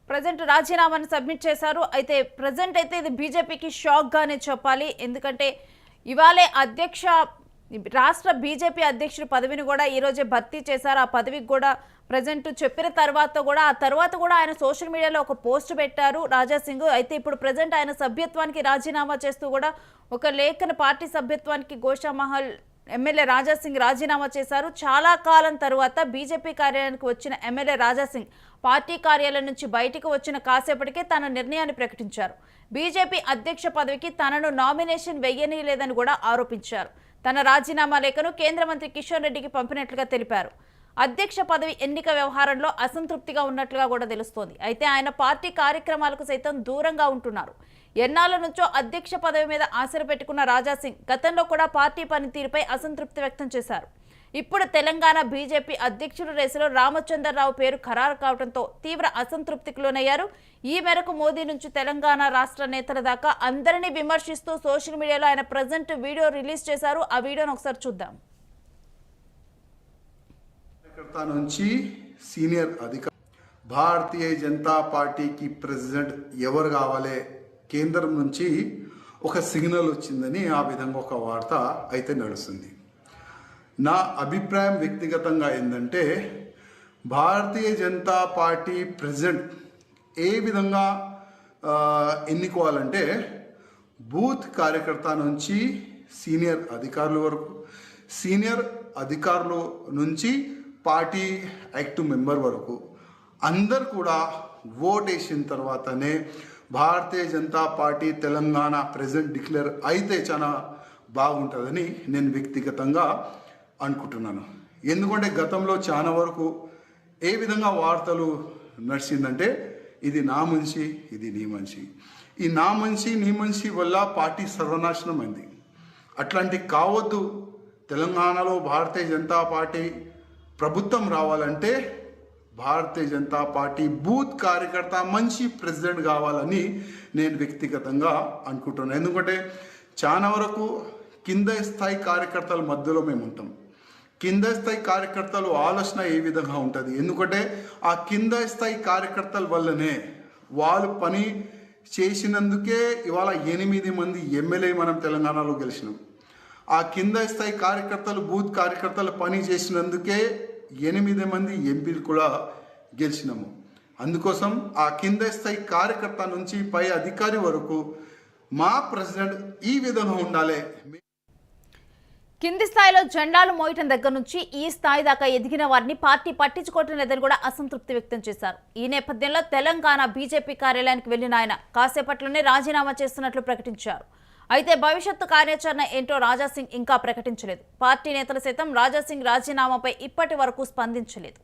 Present రాజీనామాను submit చేశారు. అయితే present అయితే ఇది బీజేపీకి షాక్ గానే చెప్పాలి. ఎందుకంటే ఇవాళే రాష్ట్ర బీజేపీ అధ్యక్షుడు పదవిని కూడా ఈ రోజే భర్తీ చేశారు. ఆ పదవికి కూడా ప్రజెంట్ చెప్పిన తర్వాత కూడా ఆయన సోషల్ మీడియాలో ఒక పోస్ట్ పెట్టారు రాజాసింగ్. అయితే ఇప్పుడు ప్రజెంట్ ఆయన సభ్యత్వానికి రాజీనామా చేస్తూ కూడా ఒక లేఖను పార్టీ సభ్యత్వానికి గోషామహల్ ఎమ్మెల్యే రాజాసింగ్ రాజీనామా చేశారు. చాలా కాలం తర్వాత బీజేపీ కార్యాలయానికి వచ్చిన ఎమ్మెల్యే రాజాసింగ్ పార్టీ కార్యాలయం నుంచి బయటకు వచ్చిన కాసేపటికే తన నిర్ణయాన్ని ప్రకటించారు. బీజేపీ అధ్యక్ష పదవికి తనను నామినేషన్ వేయనీయలేదని కూడా ఆరోపించారు. తన రాజీనామా లేఖను కేంద్ర మంత్రి కిషన్ రెడ్డికి పంపినట్లుగా తెలిపారు. అధ్యక్ష పదవి ఎన్నిక వ్యవహారంలో అసంతృప్తిగా ఉన్నట్లుగా కూడా తెలుస్తోంది. అయితే ఆయన పార్టీ కార్యక్రమాలకు సైతం దూరంగా ఉంటున్నారు. ఎన్నాళ్ళ నుంచో అధ్యక్ష పదవి మీద ఆశలు పెట్టుకున్న రాజాసింగ్ గతంలో కూడా పార్టీ పనితీరుపై అసంతృప్తి వ్యక్తం చేశారు. ఇప్పుడు తెలంగాణ బీజేపీ అధ్యక్షుల రేసులో రామచంద్రరావు పేరు ఖరారు కావడంతో తీవ్ర అసంతృప్తికి లోనయ్యారు. ఈ మేరకు మోదీ నుంచి తెలంగాణ రాష్ట్ర నేతల దాకా అందరినీ విమర్శిస్తూ సోషల్ మీడియాలో ఆయన ప్రజెంట్ వీడియో రిలీజ్ చేశారు. ఆ వీడియోను ఒకసారి చూద్దాం. నుంచి సీనియర్ అధికారి భారతీయ జనతా పార్టీకి ప్రెసిడెంట్ ఎవరు కావాలి, కేంద్రం నుంచి ఒక సిగ్నల్ వచ్చిందని ఆ విధంగా ఒక వార్త అయితే నడుస్తుంది. నా అభిప్రాయం వ్యక్తిగతంగా ఏంటంటే భారతీయ జనతా పార్టీ ప్రెసిడెంట్ ఏ విధంగా ఎన్నుకోవాలంటే బూత్ కార్యకర్త నుంచి సీనియర్ అధికారుల వరకు, సీనియర్ అధికారుల నుంచి పార్టీ యాక్టివ్ మెంబర్ వరకు అందరు కూడా ఓట్ వేసిన తర్వాతనే Bharatiya Janata Party Telangana president declare అయితే చాలా బాగుంటుందని నేను వ్యక్తిగతంగా అనుకుంటున్నాను. ఎందుకంటే గతంలో చాలా వరకు ఏ విధంగా వార్తలు నడిచిందంటే ఇది నా మనిషి, ఇది నీ మనిషి, ఈ నా మనిషి నీ మనిషి వల్ల పార్టీ సర్వనాశనం అయింది. అట్లాంటి కావద్దు. తెలంగాణలో భారతీయ జనతా పార్టీ ప్రభుత్వం రావాలంటే భారతీయ జనతా పార్టీ బూత్ కార్యకర్త మంచి ప్రెసిడెంట్ కావాలని నేను వ్యక్తిగతంగా అనుకుంటున్నాను. ఎందుకంటే చాలా వరకు కింద స్థాయి కార్యకర్తల మధ్యలో మేము ఉంటాం. కింద స్థాయి కార్యకర్తలు ఆలోచన ఏ విధంగా ఉంటుంది, ఎందుకంటే ఆ కింద స్థాయి కార్యకర్తల వల్లనే వాళ్ళు పని చేసినందుకే ఇవాళ 8 మంది ఎమ్మెల్యే మనం తెలంగాణలో గెలిచినాం. ఆ కింద స్థాయి కార్యకర్తలు బూత్ కార్యకర్తలు పని చేసినందుకే 8 మంది ఎంపీలు కూడా గెలిచినాము. అందుకోసం ఆ కింద స్థాయి కార్యకర్త నుంచి పై అధికారి వరకు మా ప్రెసిడెంట్ ఈ విధంగా ఉండాలి. కింది స్థాయిలో జెండాలు మోయటం దగ్గర నుంచి ఈ స్థాయి దాకా ఎదిగిన వారిని పార్టీ పట్టించుకోవటం లేదని కూడా అసంతృప్తి వ్యక్తం చేశారు. ఈ నేపథ్యంలో తెలంగాణ బీజేపీ కార్యాలయానికి వెళ్లిన ఆయన కాసేపట్లోనే రాజీనామా చేస్తున్నట్లు ప్రకటించారు. అయితే భవిష్యత్తు కార్యాచరణ ఏంటో రాజాసింగ్ ఇంకా ప్రకటించలేదు. పార్టీ నేతలు సైతం రాజాసింగ్ రాజీనామాపై ఇప్పటి వరకు స్పందించలేదు.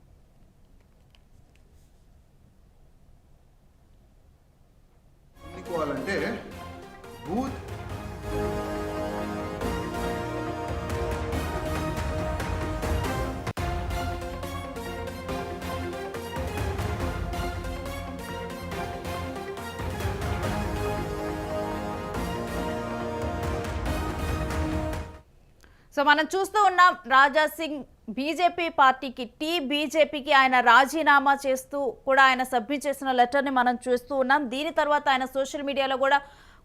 సో మనం చూస్తూ ఉన్నాం రాజాసింగ్ బీజేపీ పార్టీకి బీజేపీకి ఆయన రాజీనామా చేస్తూ కూడా ఆయన సబ్మిట్ చేసిన లెటర్ని మనం చూస్తూ ఉన్నాం. దీని తర్వాత ఆయన సోషల్ మీడియాలో కూడా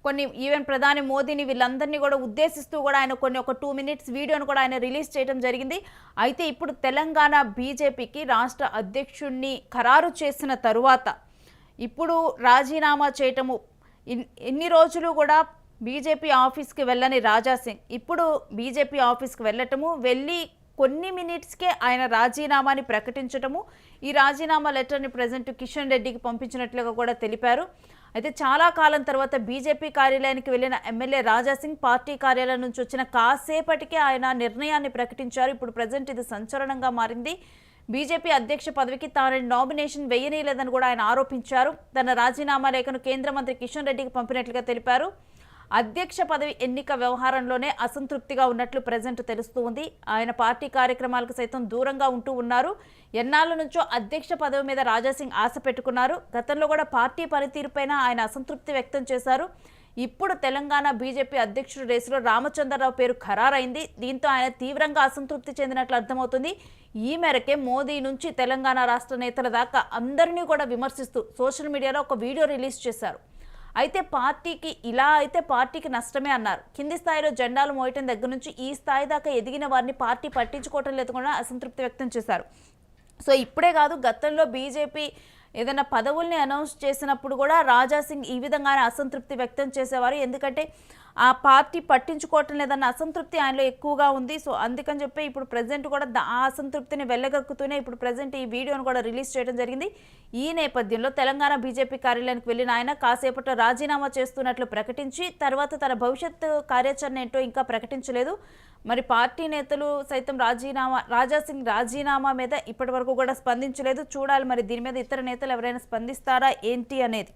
కొన్ని ఈవెన్ ప్రధాని మోదీని వీళ్ళందరినీ కూడా ఉద్దేశిస్తూ కూడా ఆయన ఒక 2 minutes వీడియోను కూడా ఆయన రిలీజ్ చేయడం జరిగింది. అయితే ఇప్పుడు తెలంగాణ బీజేపీకి రాష్ట్ర అధ్యక్షుడిని ఖరారు చేసిన తరువాత ఇప్పుడు రాజీనామా చేయటము ఇన్ని రోజులు కూడా బీజేపీ ఆఫీస్కి వెళ్ళని రాజాసింగ్ ఇప్పుడు బీజేపీ ఆఫీస్కి వెళ్ళి కొన్ని మినిట్స్కే ఆయన రాజీనామాని ప్రకటించటము, ఈ రాజీనామా లెటర్ని ప్రజెంట్ కిషన్ రెడ్డికి పంపించినట్లుగా కూడా తెలిపారు. అయితే చాలా కాలం తర్వాత బీజేపీ కార్యాలయానికి వెళ్లిన ఎమ్మెల్యే రాజాసింగ్ పార్టీ కార్యాలయం నుంచి వచ్చిన కాసేపటికే ఆయన నిర్ణయాన్ని ప్రకటించారు. ఇప్పుడు ప్రజెంట్ ఇది సంచలనంగా మారింది. బీజేపీ అధ్యక్ష పదవికి తాను నామినేషన్ వేయనీయలేదని కూడా ఆయన ఆరోపించారు. తన రాజీనామా లేఖను కేంద్ర మంత్రి కిషన్ రెడ్డికి పంపినట్లుగా తెలిపారు. అధ్యక్ష పదవి ఎన్నిక వ్యవహారంలోనే అసంతృప్తిగా ఉన్నట్లు ప్రజెంట్ తెలుస్తూ ఉంది. ఆయన పార్టీ కార్యక్రమాలకు సైతం దూరంగా ఉంటూ ఉన్నారు. ఎన్నాళ్ళ నుంచో అధ్యక్ష పదవి మీద రాజాసింగ్ ఆశ పెట్టుకున్నారు. గతంలో కూడా పార్టీ పనితీరుపైన ఆయన అసంతృప్తి వ్యక్తం చేశారు. ఇప్పుడు తెలంగాణ బీజేపీ అధ్యక్షుడు రేసులో రామచంద్రరావు పేరు ఖరారైంది. దీంతో ఆయన తీవ్రంగా అసంతృప్తి చెందినట్లు అర్థమవుతుంది. ఈ మేరకే మోదీ నుంచి తెలంగాణ రాష్ట్ర నేతల దాకా అందరినీ కూడా విమర్శిస్తూ సోషల్ మీడియాలో ఒక వీడియో రిలీజ్ చేశారు. అయితే పార్టీకి నష్టమే అన్నారు. కింది స్థాయిలో జెండాలు మోయటం దగ్గర నుంచి ఈ స్థాయి దాకా ఎదిగిన వారిని పార్టీ పట్టించుకోవటం లేదు కూడా అసంతృప్తి వ్యక్తం చేశారు. సో ఇప్పుడే కాదు, గతంలో బీజేపీ ఏదైనా పదవుల్ని అనౌన్స్ చేసినప్పుడు కూడా రాజాసింగ్ ఈ విధంగానే అసంతృప్తి వ్యక్తం చేసేవారు. ఎందుకంటే ఆ పార్టీ పట్టించుకోవటం లేదన్న అసంతృప్తి ఆయనలో ఎక్కువగా ఉంది. సో అందుకని చెప్పి ఇప్పుడు ప్రజెంట్ కూడా ఆ అసంతృప్తిని వెళ్ళగక్కుతూనే ఇప్పుడు ప్రజెంట్ ఈ వీడియోను కూడా రిలీజ్ చేయడం జరిగింది. ఈ నేపథ్యంలో తెలంగాణ బీజేపీ కార్యాలయానికి వెళ్ళిన ఆయన కాసేపట్లో రాజీనామా చేస్తున్నట్లు ప్రకటించి తర్వాత తన భవిష్యత్తు కార్యాచరణ ఏంటో ఇంకా ప్రకటించలేదు. మరి పార్టీ నేతలు సైతం రాజాసింగ్ రాజీనామా మీద ఇప్పటి వరకు కూడా స్పందించలేదు. చూడాలి మరి దీని మీద ఇతర నేతలు ఎవరైనా స్పందిస్తారా ఏంటి అనేది.